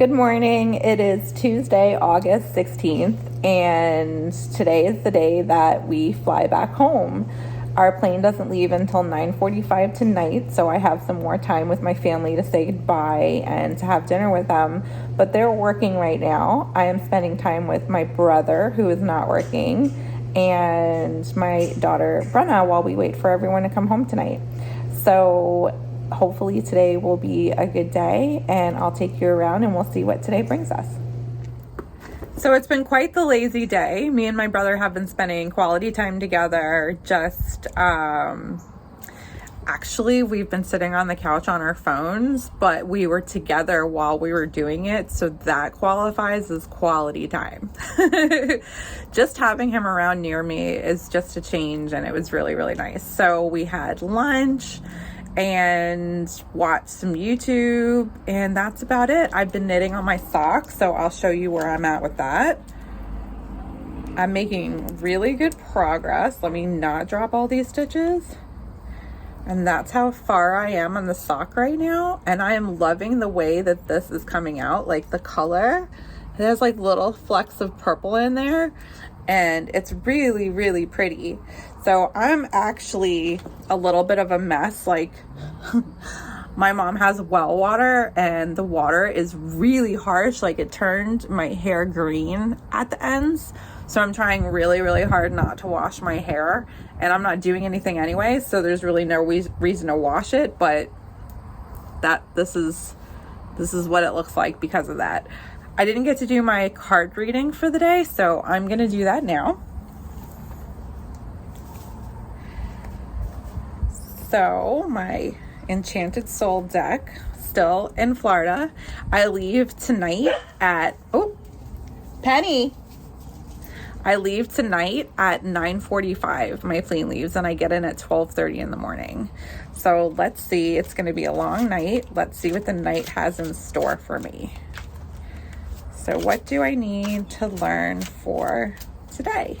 Good morning. It is Tuesday, August 16th, and today is the day that we fly back home. Our plane doesn't leave until 9:45 tonight, so I have some more time with my family to say goodbye and to have dinner with them, but they're working right now. I am spending time with my brother, who is not working, and my daughter, Brenna, while we wait for everyone to come home tonight. So hopefully today will be a good day, and I'll take you around and we'll see what today brings us. So it's been quite the lazy day. Me and my brother have been spending quality time together. Actually, we've been sitting on the couch on our phones, but we were together while we were doing it, so that qualifies as quality time. Just having him around near me is just a change, and it was really, really nice. So we had lunch and watch some YouTube, and that's about it. I've been knitting on my socks, so I'll show you where I'm at with that. I'm making really good progress. Let me not drop all these stitches. And that's how far I am on the sock right now, and I am loving the way that this is coming out. Like the color, it has like little flecks of purple in there, and it's really, really pretty. So I'm actually a little bit of a mess. Like my mom has well water, and the water is really harsh. Like it turned my hair green at the ends. So I'm trying really, really hard not to wash my hair, and I'm not doing anything anyway. So there's really no reason to wash it, but this is what it looks like because of that. I didn't get to do my card reading for the day, so I'm going to do that now. So my Enchanted Soul deck, still in Florida. I leave tonight at, Penny. I leave tonight at 9:45. My plane leaves, and I get in at 12:30 in the morning. So let's see. It's going to be a long night. Let's see what the night has in store for me. So what do I need to learn for today?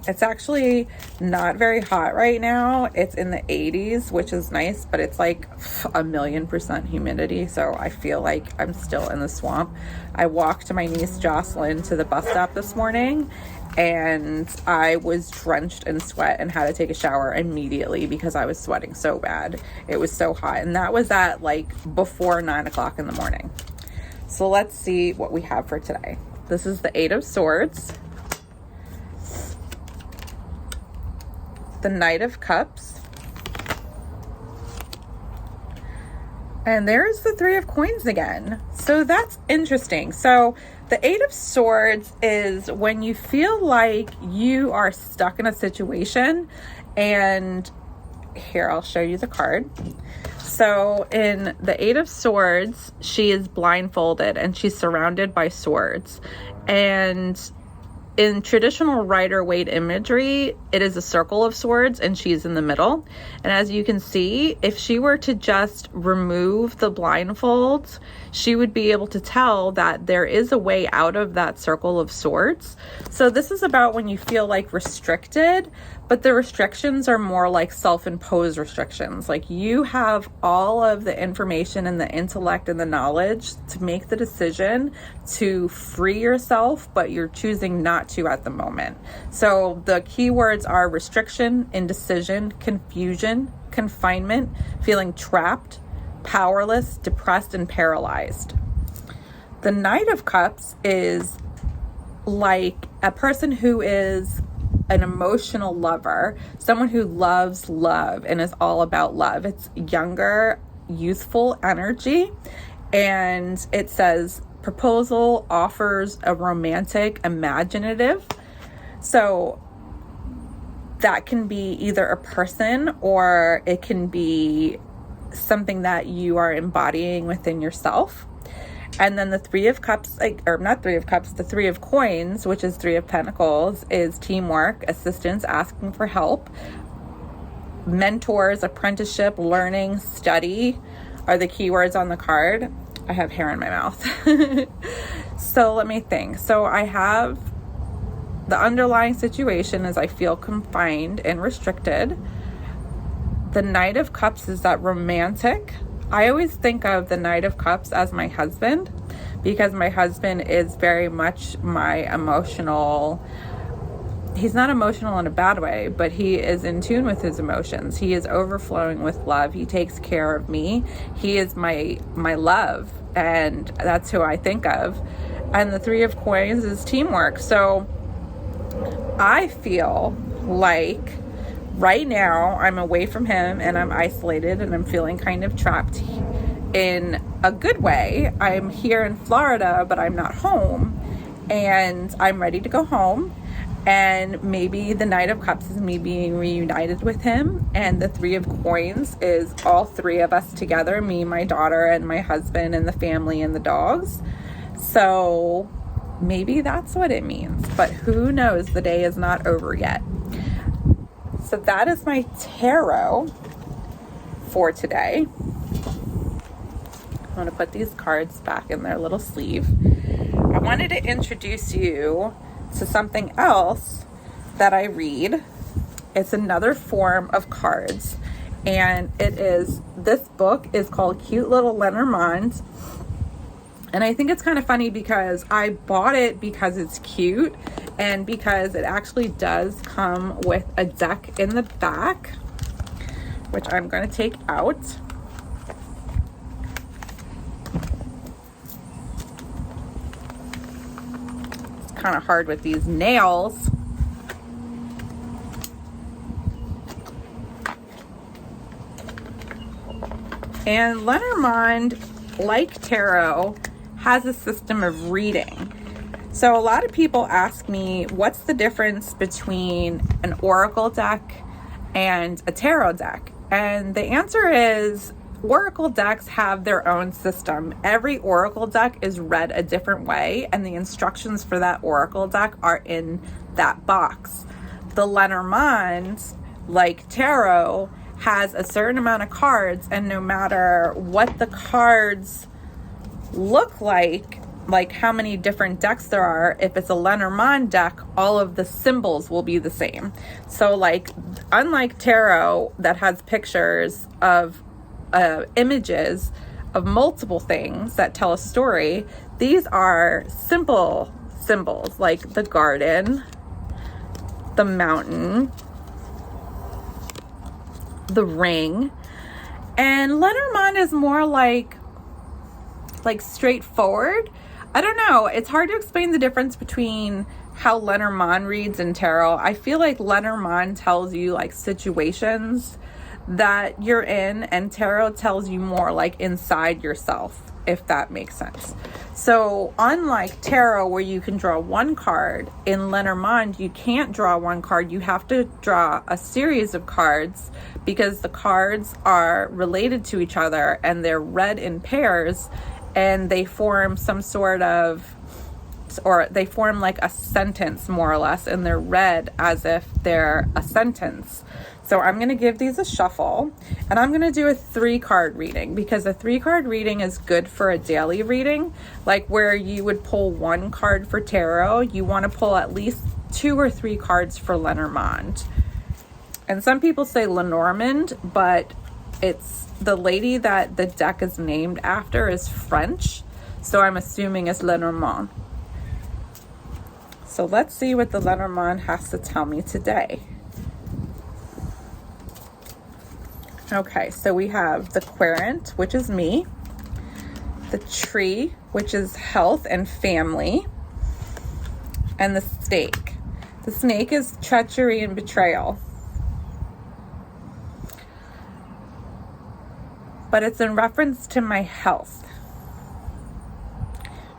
It's actually not very hot right now. It's in the 80s, which is nice, but it's like 1,000,000% humidity, so I feel like I'm still in the swamp. I walked my niece Jocelyn to the bus stop this morning, and I was drenched in sweat and had to take a shower immediately because I was sweating so bad. It was so hot, and that was at like before 9 o'clock in the morning. So let's see what we have for today. This is the Eight of Swords, the Knight of Cups, and there's the Three of Coins again. So that's interesting. So the Eight of Swords is when you feel like you are stuck in a situation, and here, I'll show you the card. So in the Eight of Swords, she is blindfolded and she's surrounded by swords, and in traditional Rider-Waite imagery, it is a circle of swords and she's in the middle. And as you can see, if she were to just remove the blindfolds, she would be able to tell that there is a way out of that circle of swords. So this is about when you feel like restricted, but the restrictions are more like self-imposed restrictions. Like you have all of the information and the intellect and the knowledge to make the decision to free yourself, but you're choosing not to at the moment. So the keywords are restriction, indecision, confusion, confinement, feeling trapped, powerless, depressed, and paralyzed. The Knight of Cups is like a person who is an emotional lover, someone who loves love and is all about love. It's younger, youthful energy, and it says proposal, offers, a romantic, imaginative. So that can be either a person or it can be something that you are embodying within yourself. And then the Three of Cups, the Three of Coins, which is Three of Pentacles, is teamwork, assistance, asking for help. Mentors, apprenticeship, learning, study are the keywords on the card. I have hair in my mouth. So let me think. So I have the underlying situation is I feel confined and restricted. The Knight of Cups is that romantic. I always think of the Knight of Cups as my husband, because my husband is very much my emotional. He's not emotional in a bad way, but he is in tune with his emotions. He is overflowing with love. He takes care of me. He is my love, and that's who I think of. And the Three of Coins is teamwork. So I feel like right now I'm away from him and I'm isolated and I'm feeling kind of trapped in a good way. I'm here in Florida, but I'm not home, and I'm ready to go home. And maybe the Knight of Cups is me being reunited with him, and the Three of Coins is all three of us together, me, my daughter, and my husband, and the family, and the dogs. So maybe that's what it means, but who knows? The day is not over yet. So that is my tarot for today. I'm going to put these cards back in their little sleeve. I wanted to introduce you to something else that I read. It's another form of cards, and this book is called Cute Little Lenormand. And I think it's kind of funny because I bought it because it's cute and because it actually does come with a deck in the back, which I'm going to take out. It's kind of hard with these nails. And Lenormand, like tarot, has a system of reading. So a lot of people ask me, what's the difference between an oracle deck and a tarot deck? And the answer is, oracle decks have their own system. Every oracle deck is read a different way, and the instructions for that oracle deck are in that box. The Lenormand, like tarot, has a certain amount of cards, and no matter what the cards look like how many different decks there are, if it's a Lenormand deck, all of the symbols will be the same. So unlike tarot that has pictures of images of multiple things that tell a story, these are simple symbols like the garden, the mountain, the ring. And Lenormand is more like straightforward. I don't know. It's hard to explain the difference between how Lenormand reads and tarot. I feel like Lenormand tells you situations that you're in, and tarot tells you more inside yourself, if that makes sense. So unlike tarot, where you can draw one card, in Lenormand you can't draw one card. You have to draw a series of cards, because the cards are related to each other and they're read in pairs, and they form they form like a sentence, more or less, and they're read as if they're a sentence. So I'm going to give these a shuffle, and I'm going to do a 3-card reading, because a 3-card reading is good for a daily reading. Like where you would pull 1 card for tarot, you want to pull at least 2 or 3 cards for Lenormand. And some people say Lenormand, but it's the lady that the deck is named after is French, so I'm assuming it's Lenormand. So let's see what the Lenormand has to tell me today. Okay, so we have the Querent, which is me, the Tree, which is health and family, and the Snake. The Snake is treachery and betrayal. But it's in reference to my health.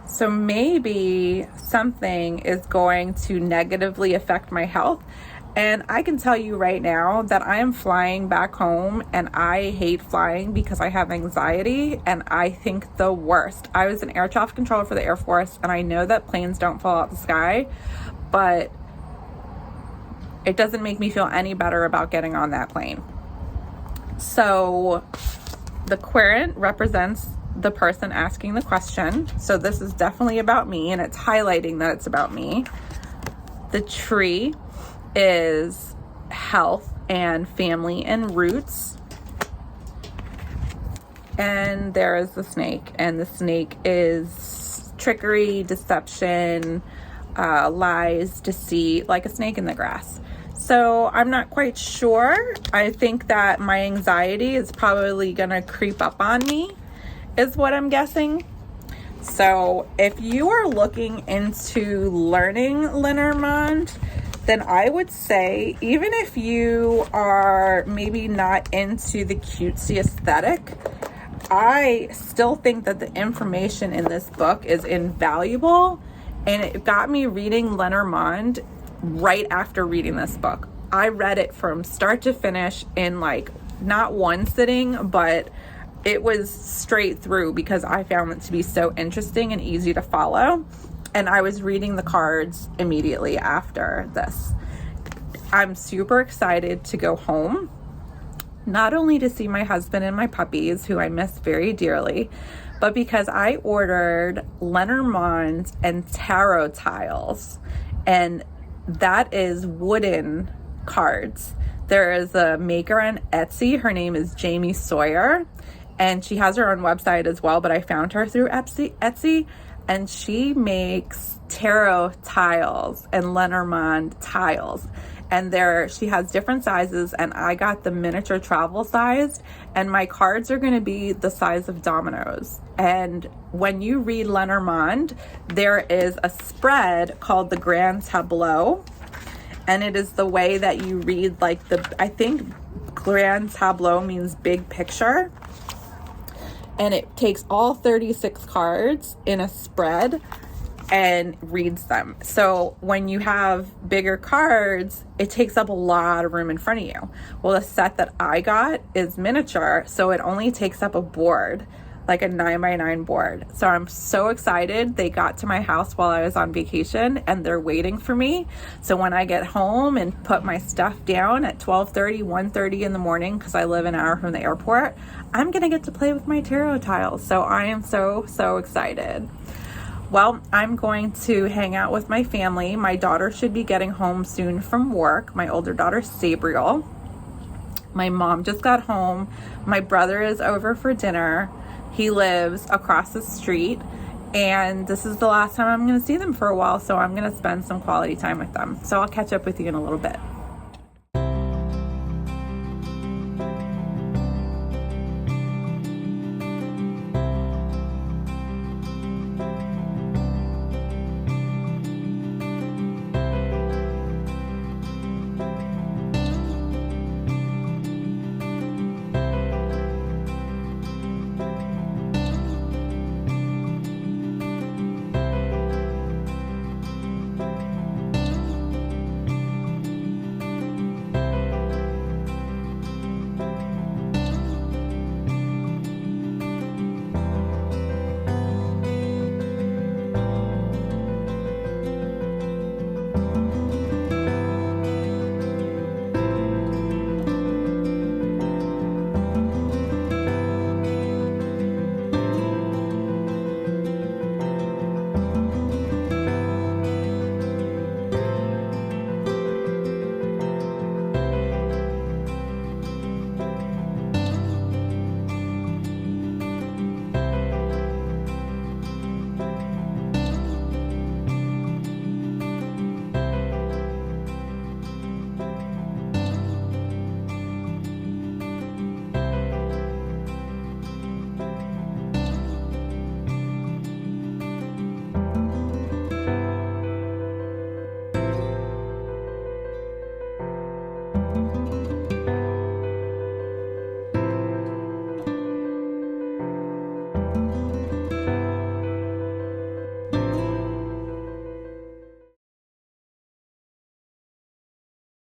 So maybe something is going to negatively affect my health. And I can tell you right now that I am flying back home, and I hate flying because I have anxiety and I think the worst. I was an air traffic controller for the Air Force, and I know that planes don't fall out the sky, but it doesn't make me feel any better about getting on that plane. So the Querent represents the person asking the question. So this is definitely about me, and it's highlighting that it's about me. The Tree is health and family and roots. and there is the snake, and the snake is trickery, deception, lies, deceit, like a snake in the grass. So I'm not quite sure. I think that my anxiety is probably gonna creep up on me, is what I'm guessing. So if you are looking into learning Lenormand, then I would say, even if you are maybe not into the cutesy aesthetic, I still think that the information in this book is invaluable, and it got me reading Lenormand right after reading this book. I read it from start to finish in like not one sitting, but it was straight through because I found it to be so interesting and easy to follow. And I was reading the cards immediately after this. I'm super excited to go home, not only to see my husband and my puppies, who I miss very dearly, but because I ordered Lenormand and tarot tiles, and that is wooden cards. There is a maker on Etsy. Her name is Jamie Sawyer, and she has her own website as well, but I found her through Etsy, and she makes tarot tiles and Lenormand tiles. And she has different sizes, and I got the miniature travel size, and my cards are going to be the size of dominoes. And when you read Lenormand, there is a spread called the Grand Tableau, and it is the way that you read, like, I think Grand Tableau means big picture, and it takes all 36 cards in a spread and reads them. So when you have bigger cards, it takes up a lot of room in front of you. Well, the set that I got is miniature, so it only takes up a board, like a 9x9 board. So I'm so excited. They got to my house while I was on vacation, and they're waiting for me. So when I get home and put my stuff down at 12:30, 1:30 in the morning, because I live an hour from the airport, I'm gonna get to play with my tarot tiles. So I am so excited. Well, I'm going to hang out with my family. My daughter should be getting home soon from work. My older daughter, Sabriel. My mom just got home. My brother is over for dinner. He lives across the street, and this is the last time I'm going to see them for a while, so I'm going to spend some quality time with them. So I'll catch up with you in a little bit.